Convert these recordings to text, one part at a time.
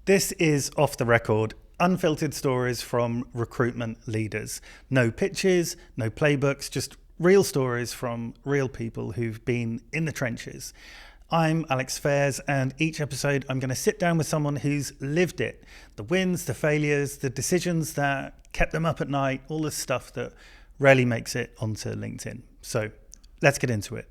This is Off the Record, unfiltered stories from recruitment leaders. No pitches, no playbooks, just real stories from real people who've been in the trenches. I'm Alex Fairs, and each episode I'm going to sit down with someone who's lived it. The wins, the failures, the decisions that kept them up at night, all the stuff that rarely makes it onto LinkedIn. So let's get into it.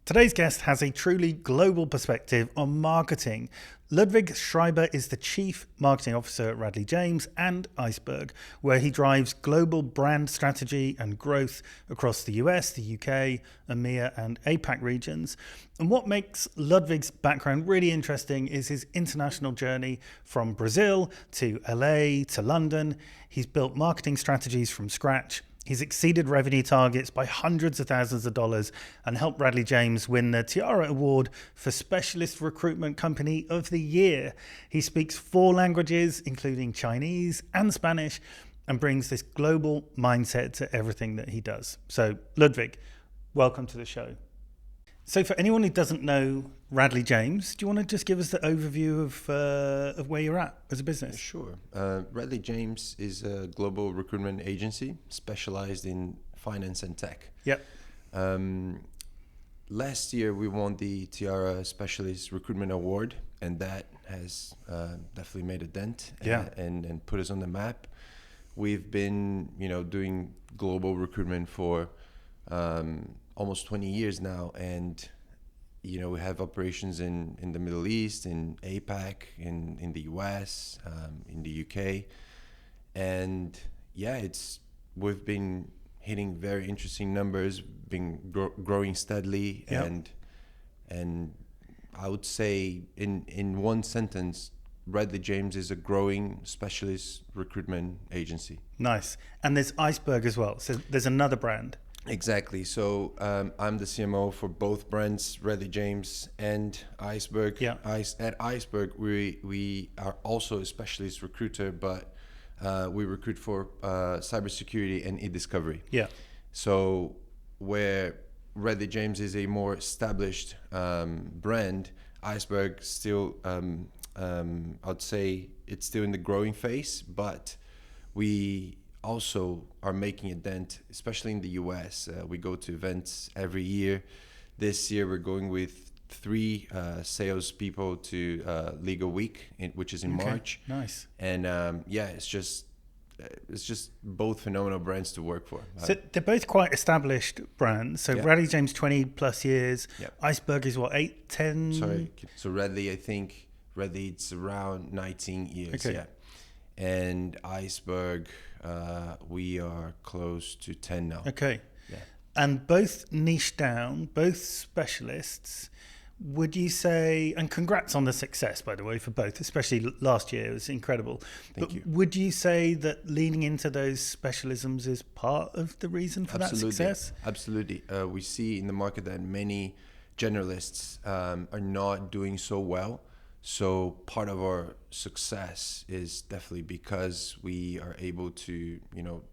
Today's guest has a truly global perspective on marketing. Ludwig Schreiber is the Chief Marketing Officer at Radley James and Iceberg, where he drives global brand strategy and growth across the US, the UK, EMEA and APAC regions. And what makes Ludwig's background really interesting is his international journey from Brazil to LA to London. He's built marketing strategies from scratch. He's exceeded revenue targets by hundreds of thousands of dollars and helped Radley James win the TIARA Award for Specialist Recruitment Company of the Year. He speaks 4 languages, including Chinese and Spanish, and brings this global mindset to everything that he does. So, Ludwig, welcome to the show. So for anyone who doesn't know Radley James, do you want to just give us the overview of where you're at as a business? Sure. Radley James is a global recruitment agency specialized in finance and tech. Yep. Last year, we won the TIARA Specialist Recruitment Award, and that has definitely made a dent and put us on the map. We've been, doing global recruitment for almost 20 years now, and we have operations in the Middle East, in APAC, in the US, in the UK, and we've been hitting very interesting numbers, been growing steadily, and I would say in one sentence, Radley James is a growing specialist recruitment agency. Nice. And there's Iceberg as well, so there's another brand. Exactly. So I'm the CMO for both brands, Radley James and Iceberg. Yeah. At Iceberg, we are also a specialist recruiter, but we recruit for cybersecurity and e-discovery. Yeah. So where Radley James is a more established brand, Iceberg still, I'd say it's still in the growing phase, but we also are making a dent, especially in the US. We go to events every year. This year we're going with 3 salespeople to Legal Week, which is in March. Nice. And it's just both phenomenal brands to work for. So they're both quite established brands. So Radley James 20 plus years. Yep. Iceberg is what, 8, 10? Sorry. So Radley, I think it's around 19 years. Okay. Yeah. And Iceberg, we are close to 10 now. Okay. Yeah. And both niche down, both specialists. Would you say, and congrats on the success, by the way, for both, especially last year, it was incredible. Thank you. Would you say that leaning into those specialisms is part of the reason for that success? Absolutely. We see in the market that many generalists are not doing so well. So part of our success is definitely because we are able to,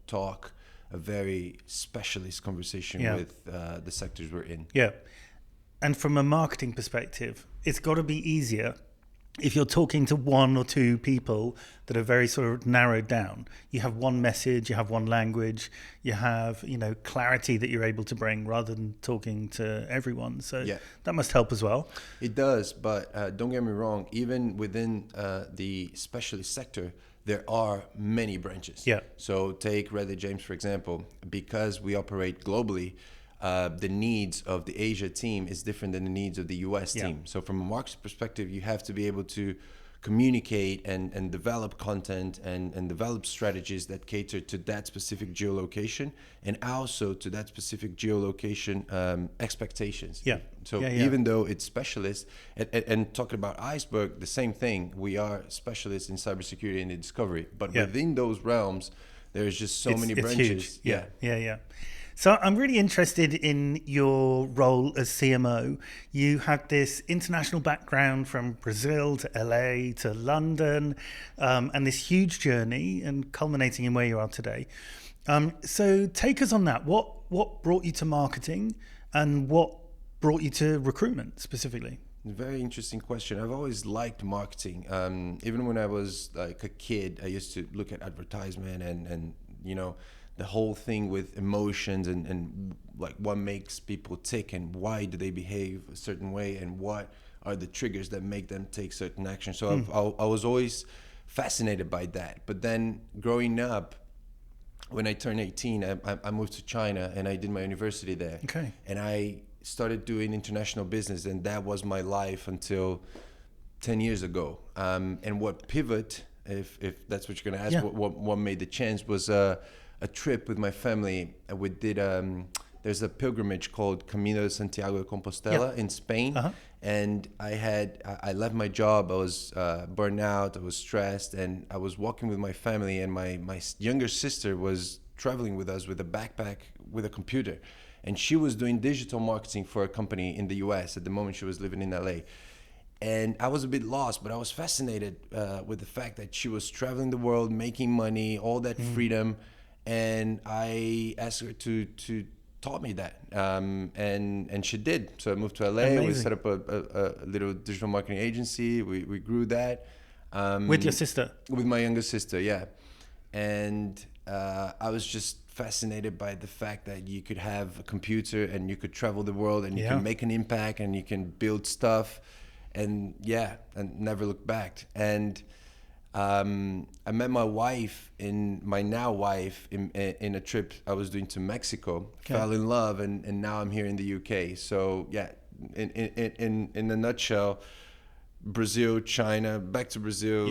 talk a very specialist conversation with the sectors we're in. Yeah. And from a marketing perspective, it's got to be easier if you're talking to 1 or 2 people that are very sort of narrowed down. You have one message, you have one language, you have, clarity that you're able to bring rather than talking to everyone. So that must help as well. It does, but don't get me wrong, even within the specialist sector, there are many branches. Yeah. So take Radley James, for example, because we operate globally, the needs of the Asia team is different than the needs of the US team. So from a marketing perspective, you have to be able to communicate and develop content and develop strategies that cater to that specific geolocation and also to that specific geolocation expectations. Yeah. So even though it's specialist, and talking about Iceberg, the same thing, we are specialists in cybersecurity and discovery, but within those realms, there's just so many branches. Huge. Yeah. So I'm really interested in your role as CMO. You had this international background from Brazil to LA to London, and this huge journey and culminating in where you are today. So take us on that. What brought you to marketing and what brought you to recruitment specifically? Very interesting question. I've always liked marketing. Even when I was like a kid, I used to look at advertisement and the whole thing with emotions and like what makes people tick and why do they behave a certain way and what are the triggers that make them take certain action. So I was always fascinated by that. But then growing up, when I turned 18, I moved to China and I did my university there. Okay. And I started doing international business, and that was my life until 10 years ago. And what pivot, if that's what you're going to ask, what made the change was a trip with my family. We did, there's a pilgrimage called Camino de Santiago de Compostela in Spain. And I left my job. I was burned out. I was stressed, and I was walking with my family. And my younger sister was traveling with us with a backpack with a computer, and she was doing digital marketing for a company in the U.S. At the moment, she was living in L.A. And I was a bit lost, but I was fascinated with the fact that she was traveling the world, making money, all that freedom. And I asked her to taught me that, and she did. So I moved to LA. Amazing. We set up a little digital marketing agency. We grew that. With your sister? With my younger sister, yeah. And I was just fascinated by the fact that you could have a computer and you could travel the world and you can make an impact and you can build stuff, and never look back. And I met my wife, my now wife, in a trip I was doing to Mexico. Fell in love, and now I'm here in the UK. So in a nutshell, Brazil, China, back to Brazil,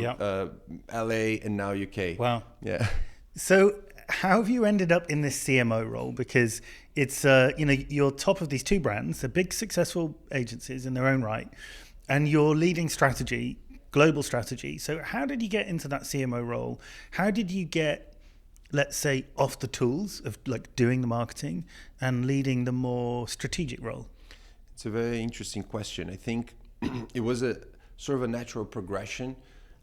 LA, and now UK. Wow. Yeah. So how have you ended up in this CMO role? Because it's you're top of these two brands. They're big, successful agencies in their own right, and you're leading strategy. Global strategy. So how did you get into that CMO role? How did you get, let's say, off the tools of like doing the marketing and leading the more strategic role? It's a very interesting question. I think it was a sort of a natural progression.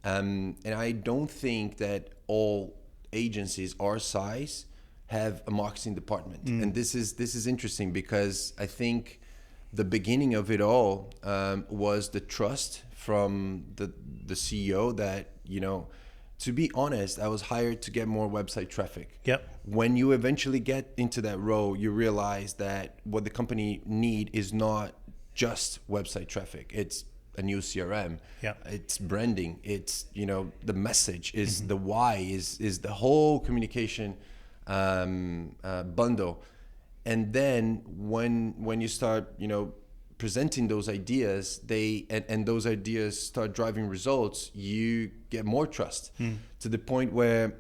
And I don't think that all agencies our size have a marketing department. And this is interesting because I think the beginning of it all was the trust from the CEO that, to be honest, I was hired to get more website traffic. Yep. When you eventually get into that role, you realize that what the company need is not just website traffic. It's a new CRM. Yeah. It's branding. It's, the message is the why is the whole communication bundle. And then when you start, presenting those ideas, and those ideas start driving results, you get more trust to the point where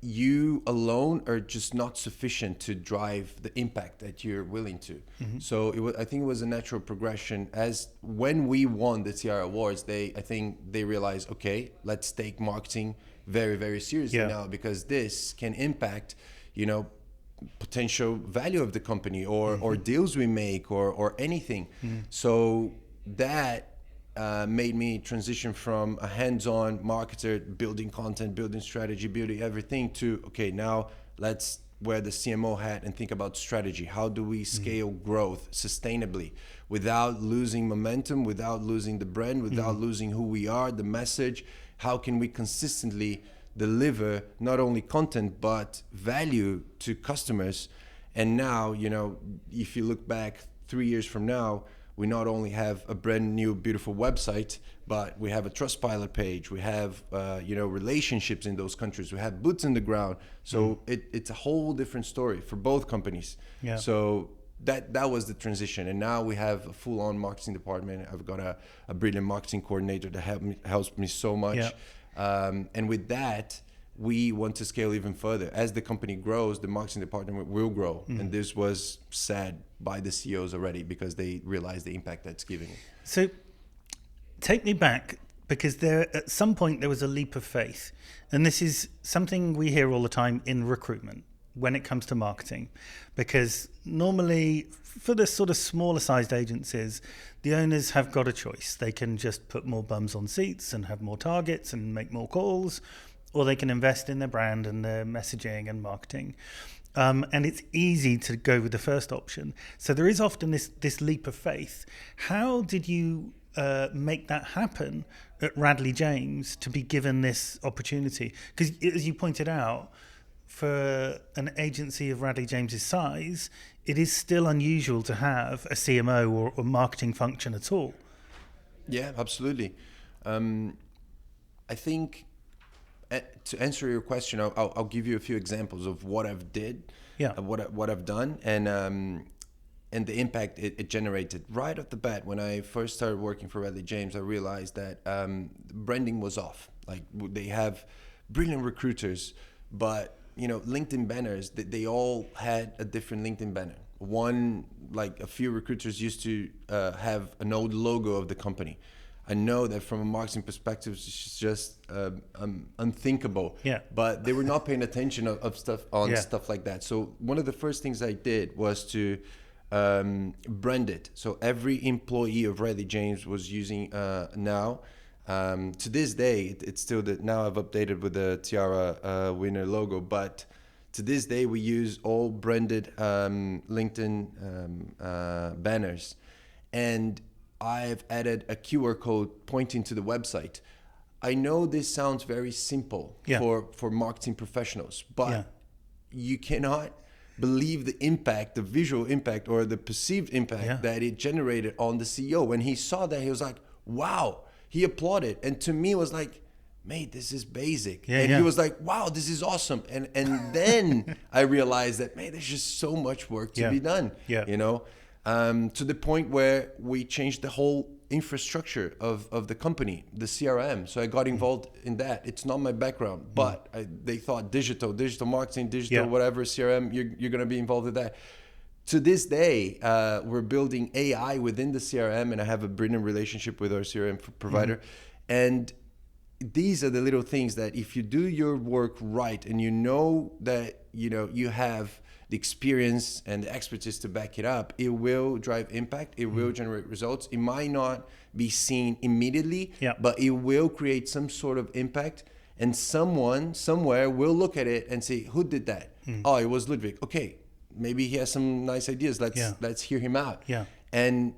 you alone are just not sufficient to drive the impact that you're willing to. So I think it was a natural progression. As when we won the TIARA Awards, I think they realized, okay, let's take marketing very, very seriously now, because this can impact, potential value of the company or deals we make or anything. So that made me transition from a hands-on marketer, building content, building strategy, building everything, to, okay, now let's wear the CMO hat and think about strategy. How do we scale growth sustainably without losing momentum, without losing the brand, without losing who we are, the message? How can we consistently deliver not only content but value to customers? And now, if you look back 3 years from now, we not only have a brand new beautiful website, but we have a Trustpilot page, we have relationships in those countries, we have boots on the ground. So it's a whole different story for both companies. So that was the transition, and now we have a full-on marketing department. I've got a brilliant marketing coordinator that helps me so much. And with that, we want to scale even further. As the company grows, the marketing department will grow. And this was said by the CEOs already, because they realize the impact that's giving. So take me back, because at some point there was a leap of faith. And this is something we hear all the time in recruitment when it comes to marketing. Because normally, for the sort of smaller sized agencies, the owners have got a choice. They can just put more bums on seats and have more targets and make more calls, or they can invest in their brand and their messaging and marketing. And it's easy to go with the first option. So there is often this leap of faith. How did you make that happen at Radley James to be given this opportunity? Because as you pointed out, for an agency of Radley James's size, it is still unusual to have a CMO or marketing function at all. Yeah, absolutely. I think to answer your question, I'll give you a few examples of what I've did, what I've done, and the impact it generated. Right off the bat, when I first started working for Radley James, I realized that branding was off. Like, they have brilliant recruiters, but LinkedIn banners, they all had a different LinkedIn banner. One, like a few recruiters used to have an old logo of the company. I know that from a marketing perspective, it's just unthinkable. Yeah. But they were not paying attention of stuff like that. So one of the first things I did was to brand it. So every employee of Radley James was using now. To this day, it's still that now I've updated with the TIARA winner logo, but to this day we use all branded LinkedIn banners, and I've added a QR code pointing to the website. I know this sounds very simple for marketing professionals, but you cannot believe the impact, the visual impact or the perceived impact that it generated on the CEO. When he saw that, he was like, wow. He applauded, and to me it was like, mate, this is basic. He was like, wow, this is awesome. And then I realized that, man, there's just so much work to be done. To the point where we changed the whole infrastructure of the company, the CRM. So I got involved in that. It's not my background, but they thought digital marketing, whatever, CRM, you're going to be involved with that. To this day, we're building AI within the CRM, and I have a brilliant relationship with our CRM provider. And these are the little things that if you do your work right, and that you have the experience and the expertise to back it up, it will drive impact. It will generate results. It might not be seen immediately, but it will create some sort of impact. And someone somewhere will look at it and say, who did that? Oh, it was Ludwig. Okay. Maybe he has some nice ideas. Let's hear him out. And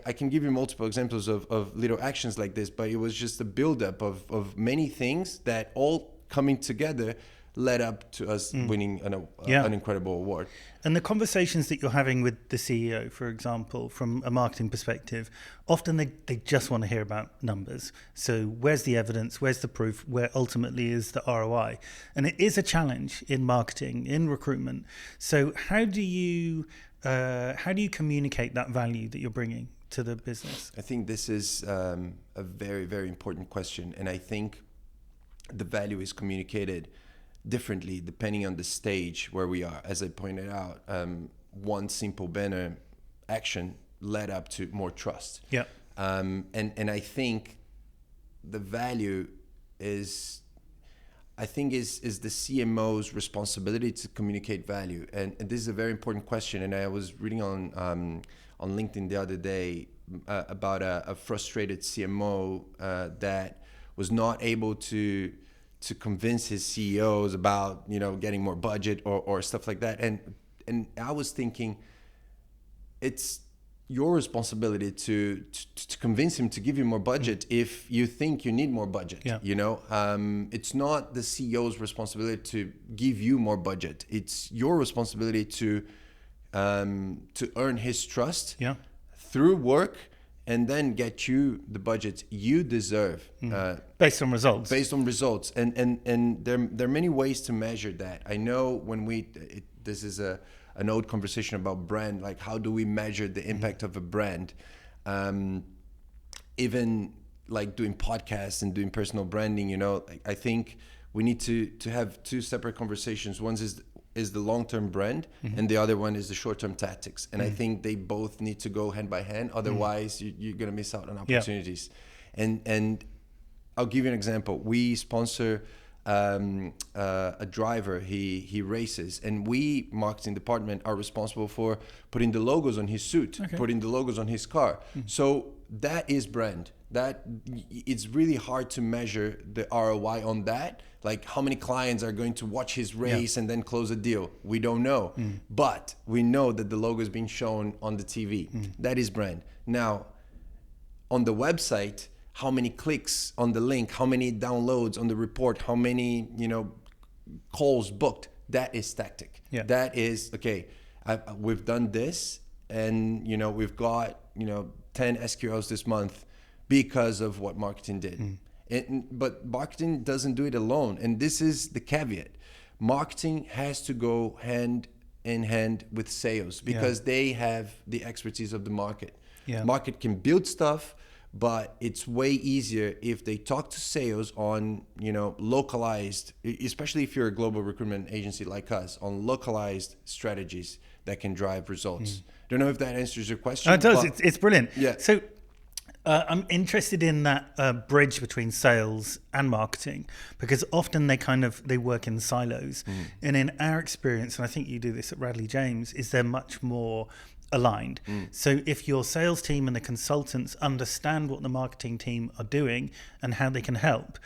I can give you multiple examples of little actions like this, but it was just a buildup of many things that all coming together led up to us winning an incredible award. And the conversations that you're having with the CEO, for example, from a marketing perspective, often they just want to hear about numbers. So where's the evidence? Where's the proof? Where ultimately is the ROI? And it is a challenge in marketing, in recruitment. So how do you communicate that value that you're bringing to the business? I think this is a very, very important question. And I think the value is communicated differently depending on the stage where we are. As I pointed out, one simple banner action led up to more trust. And I think the value is the CMO's responsibility to communicate value. And this is a very important question. And I was reading on LinkedIn the other day about a frustrated CMO that was not able to convince his CEOs about getting more budget or stuff like that. And I was thinking, it's your responsibility to convince him to give you more budget if you think you need more budget. It's not the CEO's responsibility to give you more budget. It's your responsibility to earn his trust through work, and then get you the budget you deserve. Based on results. And there are many ways to measure that. I know this is an old conversation about brand, like how do we measure the impact of a brand? Even like doing podcasts and doing personal branding, I think we need to have two separate conversations. One is the long-term brand, and the other one is the short-term tactics. And I think they both need to go hand by hand. Otherwise, you're going to miss out on opportunities. And I'll give you an example. We sponsor a driver. He races, and we, marketing department, are responsible for putting the logos on his suit, putting the logos on his car. So that is brand. That it's really hard to measure the ROI on that. Like how many clients are going to watch his race and then close a deal? We don't know. But we know that the logo is being shown on the TV. That is brand. Now, on the website, how many clicks on the link, how many downloads on the report, how many, calls booked. That is tactic. Yeah. That is, okay, we've done this, and, we've got, 10 SQLs this month because of what marketing did. But marketing doesn't do it alone. And this is the caveat. Marketing has to go hand in hand with sales, because they have the expertise of the market. Yeah. Market can build stuff, but it's way easier if they talk to sales on, localized, especially if you're a global recruitment agency like us, on localized strategies that can drive results. Don't know if that answers your question. It does. It's brilliant. Yeah. So I'm interested in that bridge between sales and marketing, because often they work in silos. And in our experience, and I think you do this at Radley James, is they're much more aligned. So if your sales team and the consultants understand what the marketing team are doing and how they can help,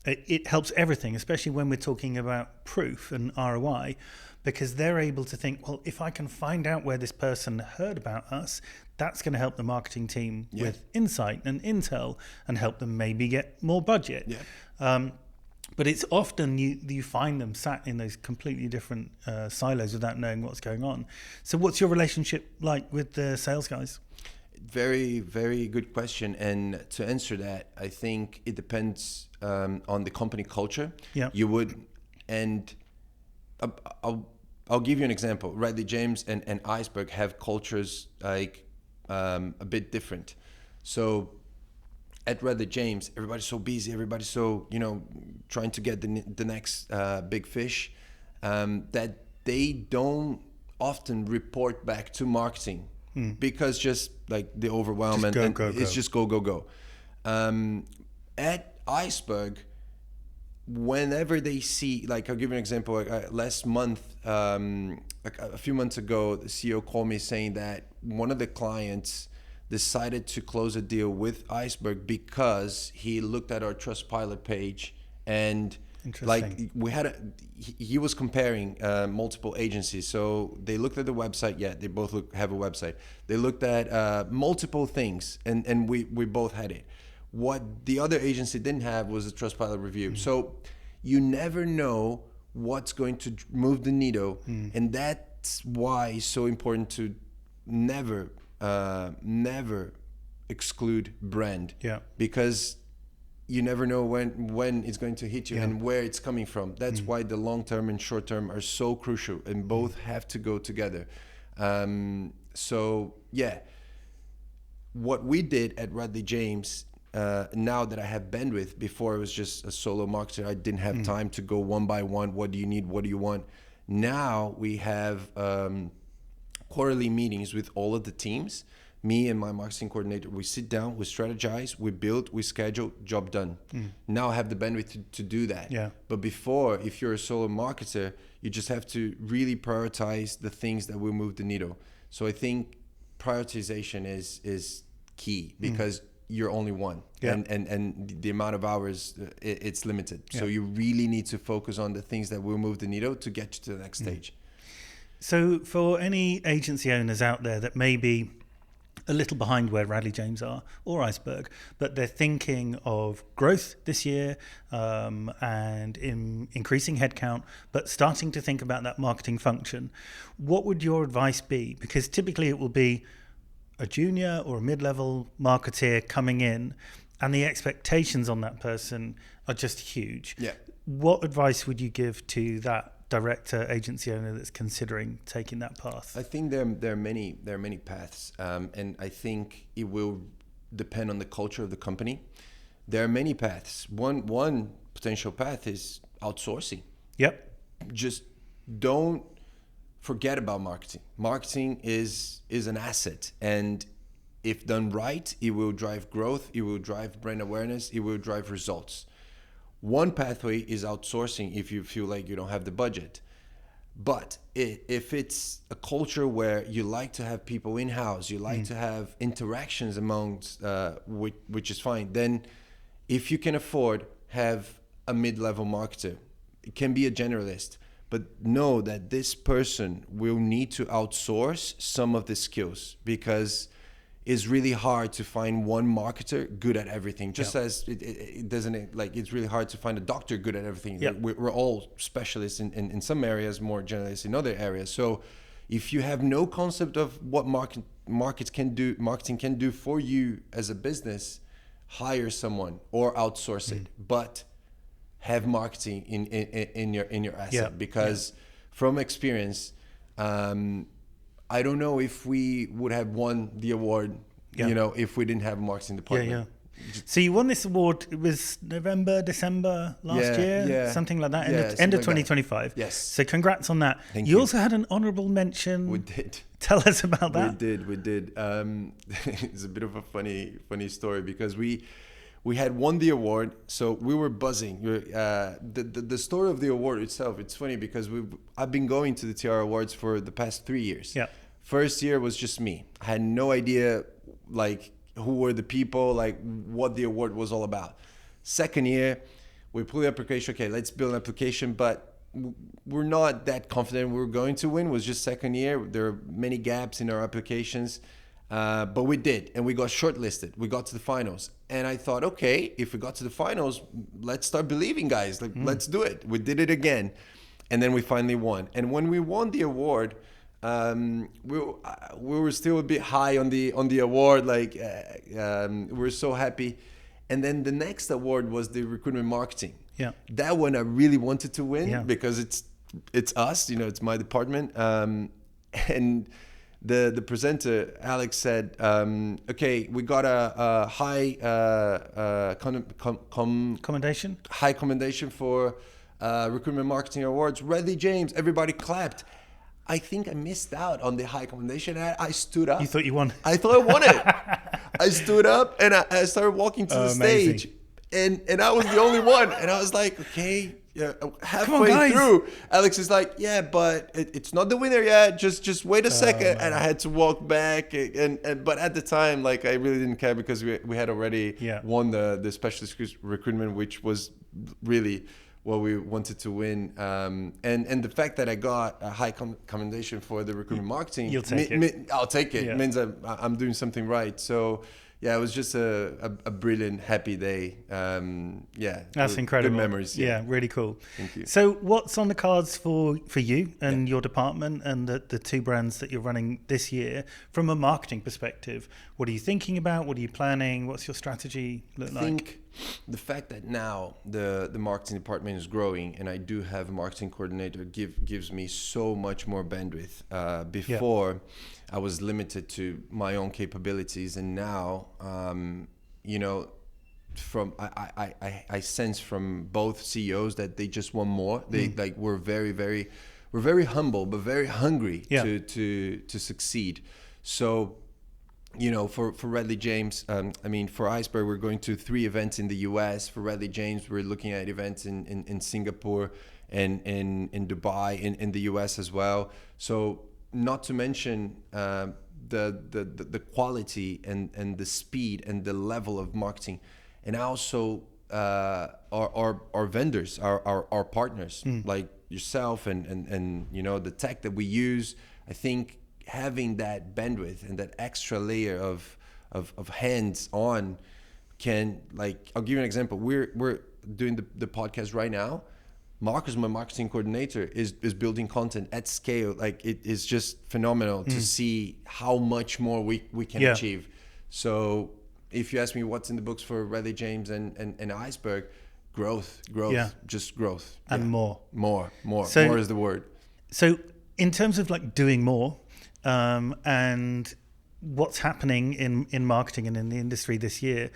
it helps everything, especially when we're talking about proof and ROI, because they're able to think, well, if I can find out where this person heard about us, that's going to help the marketing team with insight and intel and help them maybe get more budget. But it's often you find them sat in those completely different silos without knowing what's going on. So what's your relationship like with the sales guys? Very, very good question. And to answer that, I think it depends on the company culture. Yeah. You would, and I'll give you an example. Radley James and Iceberg have cultures like a bit different. So at Radley James, everybody's so busy, everybody's so, trying to get the next big fish, that they don't often report back to marketing because just like the overwhelm it's just go. At Iceberg, whenever they see, like, I'll give you an example. Last month, a few months ago, the CEO called me saying that one of the clients decided to close a deal with Iceberg because he looked at our Trustpilot page, and like he was comparing multiple agencies. So they looked at the website. Yeah, they both have a website. They looked at multiple things, and we both had it. What the other agency didn't have was a Trustpilot review. So you never know what's going to move the needle, and that's why it's so important to never exclude brand. Because you never know when it's going to hit you and where it's coming from. That's why the long term and short term are so crucial, and both have to go together. So yeah, what we did at Radley James, now that I have bandwidth, before I was just a solo marketer, I didn't have time to go one by one. What do you need? What do you want? Now we have quarterly meetings with all of the teams. Me and my marketing coordinator, we sit down, we strategize, we build, we schedule, job done. Now I have the bandwidth to do that. But before, if you're a solo marketer, you just have to really prioritize the things that will move the needle. So I think prioritization is key, because you're only one, and the amount of hours, it's limited. So you really need to focus on the things that will move the needle to get you to the next stage. So for any agency owners out there that may be a little behind where Radley James are, or Iceberg, but they're thinking of growth this year and in increasing headcount, but starting to think about that marketing function, what would your advice be? Because typically it will be a junior or a mid-level marketeer coming in, and the expectations on that person are just huge. What advice would you give to that director, agency owner that's considering taking that path? I think there are many paths, and I think it will depend on the culture of the company. There are many paths. One potential path is outsourcing. Just don't forget about marketing. Marketing is an asset, and if done right, it will drive growth, it will drive brand awareness, it will drive results. One pathway is outsourcing if you feel like you don't have the budget. But if it's a culture where you like to have people in-house, you like to have interactions amongst, which is fine, then if you can afford, have a mid-level marketer. It can be a generalist, but know that this person will need to outsource some of the skills, because it's really hard to find one marketer good at everything. Just as it doesn't, like, it's really hard to find a doctor good at everything. Yep. We're all specialists in some areas, more generalists in other areas. So if you have no concept of what marketing can do for you as a business, hire someone or outsource it, but have marketing in your asset, because from experience, I don't know if we would have won the award, if we didn't have a marketing department. So you won this award, it was November, December last year, something like that, end of 2025. Yes. So congrats on that. Thank you. Also had an honourable mention. We did. Tell us about that. We did. It's a bit of a funny story, because we had won the award, so we were buzzing. The story of the award itself, it's funny because I've been going to the TIARA Awards for the past 3 years. Yeah. First year was just me. I had no idea, like, who were the people, like what the award was all about. Second year, we pulled the application. Okay, let's build an application, but we're not that confident we were going to win. It was just second year. There are many gaps in our applications. But we did, and we got shortlisted. We got to the finals, and I thought, okay, if we got to the finals, let's start believing, guys. Like, let's do it. We did it again, and then we finally won. And when we won the award, we were still a bit high on the award. Like, we were so happy. And then the next award was the recruitment marketing. Yeah, that one I really wanted to win because it's us. It's my department. And the presenter, Alex, said, okay, we got a high commendation for recruitment marketing awards. Radley James, everybody clapped. I think I missed out on the high commendation. I stood up. You thought you won? I thought I won it. I stood up and I started walking to the stage, and I was the only one. And I was like, okay. Yeah, halfway through, Alex is like, yeah, but it's not the winner yet. Just wait a second. And I had to walk back. But at the time, like, I really didn't care, because we had already won the specialist recruitment, which was really what we wanted to win. And the fact that I got a high commendation for the recruitment marketing, You'll take it. I'll take it. It means I'm doing something right. So yeah, it was just a brilliant, happy day. That's incredible. Good memories. Yeah, really cool. Thank you. So what's on the cards for you and your department and the two brands that you're running this year from a marketing perspective? What are you thinking about? What are you planning? What's your strategy look like? I think the fact that now the marketing department is growing, and I do have a marketing coordinator, gives me so much more bandwidth. Before, I was limited to my own capabilities, and now, I sense from both CEOs that they just want more. They we're very humble but very hungry to succeed. So, for Radley James, for Iceberg, we're going to 3 events in the US. For Radley James, we're looking at events in Singapore and in Dubai, in the US as well. So, not to mention the quality and the speed and the level of marketing, and also our vendors, our partners, like yourself and the tech that we use. I think having that bandwidth and that extra layer of hands on can, like, I'll give you an example. We're doing the podcast right now. Marcus, my marketing coordinator, is building content at scale. Like, it is just phenomenal to see how much more we can achieve. So if you ask me what's in the books for Radley James and Iceberg, growth, just growth. And more. So, more is the word. So in terms of, like, doing more, and what's happening in marketing and in the industry this year,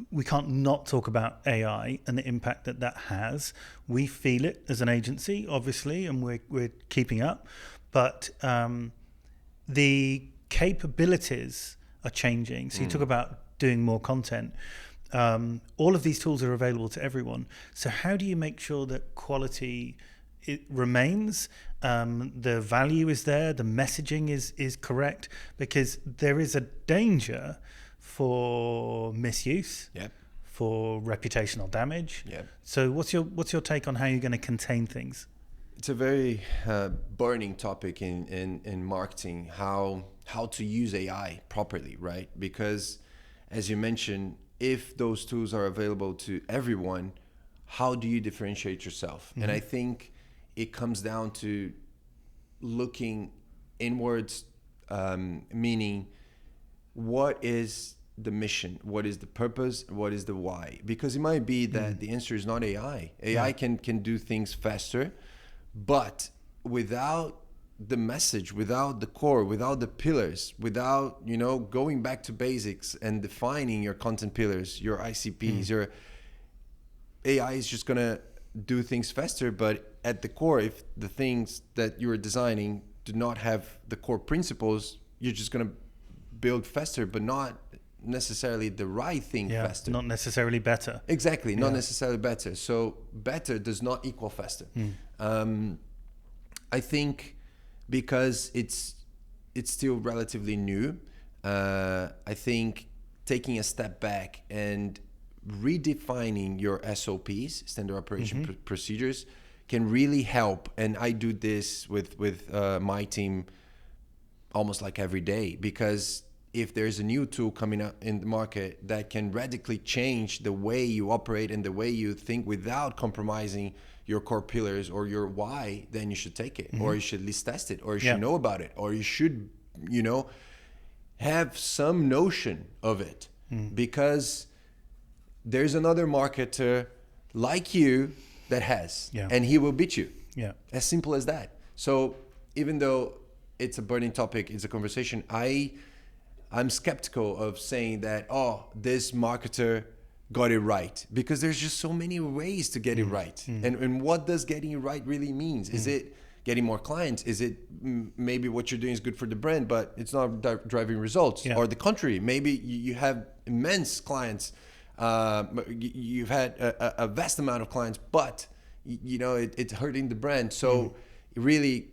we can't not talk about AI and the impact that has. We feel it as an agency, obviously, and we're keeping up, but the capabilities are changing. So you talk about doing more content. All of these tools are available to everyone. So how do you make sure that quality remains, the value is there, the messaging is correct? Because there is a danger for misuse, for reputational damage. So what's your take on how you're going to contain things? It's a very burning topic in marketing, how how to use AI properly, right? Because as you mentioned, if those tools are available to everyone, how do you differentiate yourself? And I think it comes down to looking inwards, meaning what is the mission, what is the purpose, what is the why? Because it might be that the answer is not AI. AI can do things faster, but without the message, without the core, without the pillars, without, you know, going back to basics and defining your content pillars, your ICPs, your AI is just gonna do things faster. But at the core, if the things that you're designing do not have the core principles, you're just gonna build faster, but not necessarily the right thing faster. Not necessarily better. Exactly, not necessarily better. So better does not equal faster. I think because it's still relatively new, I think taking a step back and redefining your SOPs, standard operation procedures, can really help. And I do this with my team almost like every day, because if there's a new tool coming up in the market that can radically change the way you operate and the way you think without compromising your core pillars or your why, then you should take it, or you should at least test it, or you should know about it, or you should, you know, have some notion of it, because there's another marketer like you that has, and he will beat you. As simple as that. So even though it's a burning topic, it's a conversation, I'm skeptical of saying that, oh, this marketer got it right, because there's just so many ways to get it right. And what does getting it right really means? Is it getting more clients? Is it maybe what you're doing is good for the brand, but it's not driving results? Or the contrary, maybe you have immense clients, you've had a vast amount of clients, but you know it's hurting the brand. So really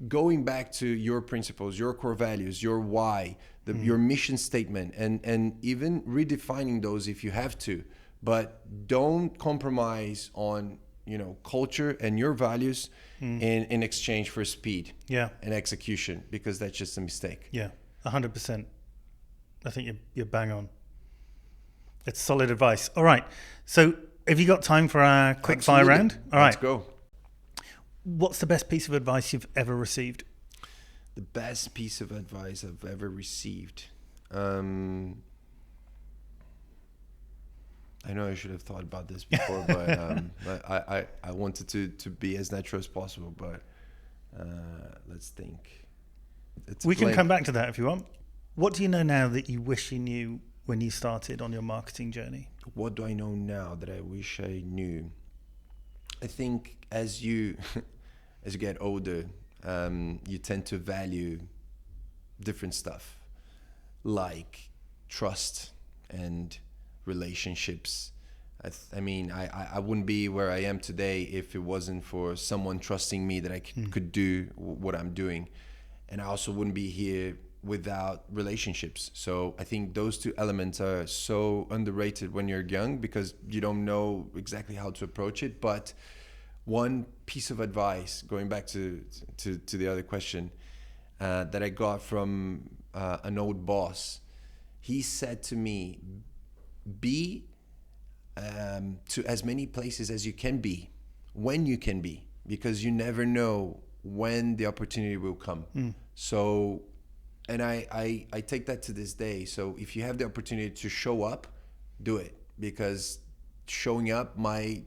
going back to your principles, your core values, your why, your mission statement, and even redefining those if you have to, but don't compromise on, you know, culture and your values in exchange for speed and execution, because that's just a mistake. 100%. I think you're bang on. It's solid advice. All right, so have you got time for our quick fire round? All right, let's go. What's the best piece of advice you've ever received? The best piece of advice I've ever received. I know I should have thought about this before, but I wanted to be as natural as possible. But let's think. We can come back to that if you want. What do you know now that you wish you knew when you started on your marketing journey? What do I know now that I wish I knew? I think as you get older, you tend to value different stuff like trust and relationships. I mean, I wouldn't be where I am today if it wasn't for someone trusting me that I could do what I'm doing. And I also wouldn't be here without relationships. So I think those two elements are so underrated when you're young, because you don't know exactly how to approach it. But one piece of advice, going back to the other question, that I got from an old boss, he said to me, be to as many places as you can be, when you can be, because you never know when the opportunity will come. So, and I take that to this day. So if you have the opportunity to show up, do it, because showing up might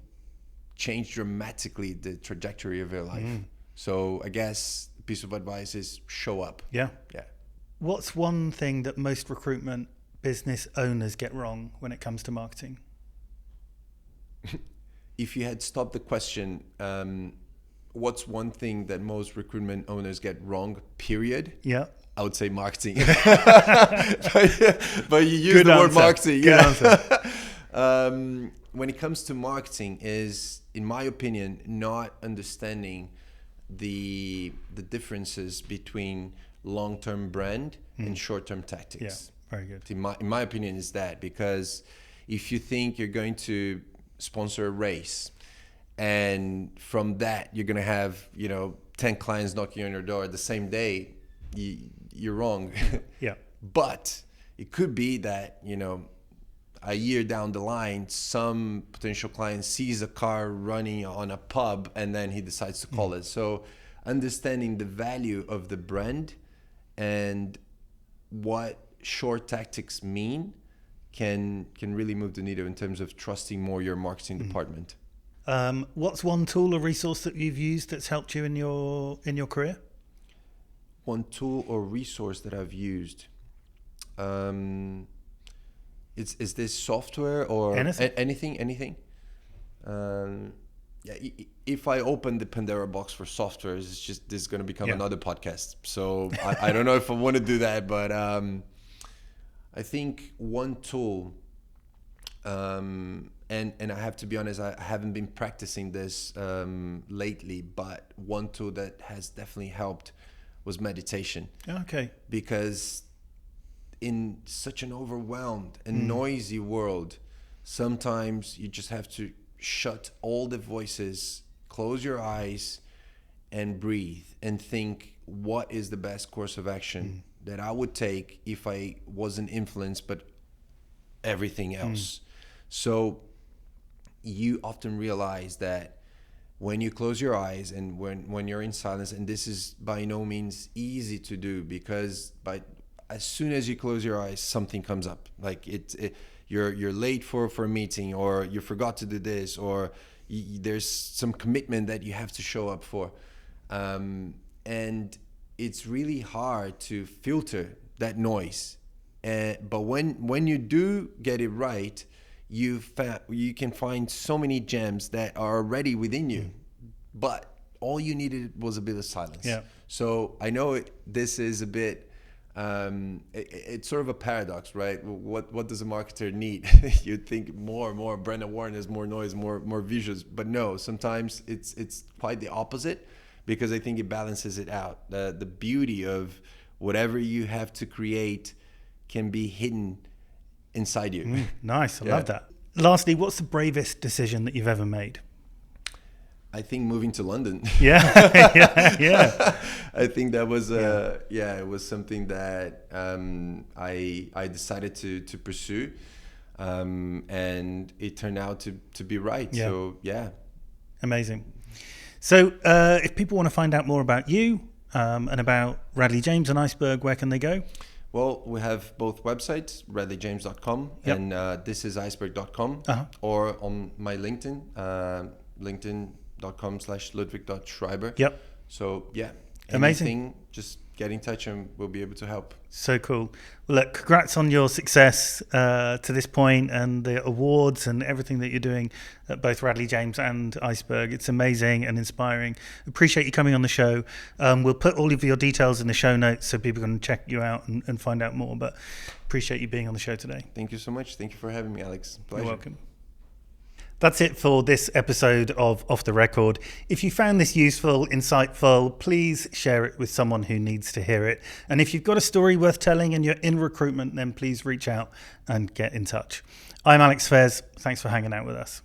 change dramatically the trajectory of your life. So I guess the piece of advice is show up. Yeah. What's one thing that most recruitment business owners get wrong when it comes to marketing? If you had stopped the question, what's one thing that most recruitment owners get wrong, period? Yeah. I would say marketing. but you use the word marketing. Good answer. When it comes to marketing is, in my opinion, not understanding the differences between long-term brand and short-term tactics. Yeah, very good. In my opinion is that, because if you think you're going to sponsor a race and from that you're going to have, 10 clients knocking on your door the same day, you're wrong. Yeah. But it could be that, you know, a year down the line, some potential client sees a car running on a pub and then he decides to call it. So understanding the value of the brand and what short tactics mean can really move the needle in terms of trusting more your marketing department. What's one tool or resource that you've used that's helped you in your career? One tool or resource that I've used. Is this software or anything? If I open the Pandora box for software, this is going to become another podcast. So I don't know if I want to do that, but I think one tool, and I have to be honest, I haven't been practicing this lately, but one tool that has definitely helped was meditation. Okay. Because in such an overwhelmed and noisy world, sometimes you just have to shut all the voices, close your eyes, and breathe and think, what is the best course of action that I would take if I wasn't influenced but everything else? So you often realize that when you close your eyes and when you're in silence, and this is by no means easy to do, because as soon as you close your eyes, something comes up. Like you're late for a meeting, or you forgot to do this, or there's some commitment that you have to show up for. And it's really hard to filter that noise. But when you do get it right, you can find so many gems that are already within you. But all you needed was a bit of silence. Yeah. So I know this is a bit... it's sort of a paradox, right? What does a marketer need? You'd think more brand awareness, more noise, more visuals, but no, sometimes it's quite the opposite, because I think it balances it out. The beauty of whatever you have to create can be hidden inside you. Nice. I love that. Lastly, what's the bravest decision that you've ever made? I think moving to London. Yeah. I think that was it was something that I decided to pursue, and it turned out to be right. Yeah. So Amazing. So if people want to find out more about you and about Radley James and Iceberg, where can they go? Well, we have both websites, radleyjames.com and thisiceberg.com, or on my LinkedIn, linkedin.com/Ludwig.Schreiber. Yep. So amazing. Anything, just get in touch and we'll be able to help. So cool. Well, look, congrats on your success to this point, and the awards and everything that you're doing at both Radley James and Iceberg. It's amazing and inspiring. Appreciate you coming on the show. We'll put all of your details in the show notes so people can check you out and find out more. But appreciate you being on the show today. Thank you so much. Thank you for having me, Alex. Pleasure. You're welcome. That's it for this episode of Off the Record. If you found this useful, insightful, please share it with someone who needs to hear it. And if you've got a story worth telling and you're in recruitment, then please reach out and get in touch. I'm Alex Fairs. Thanks for hanging out with us.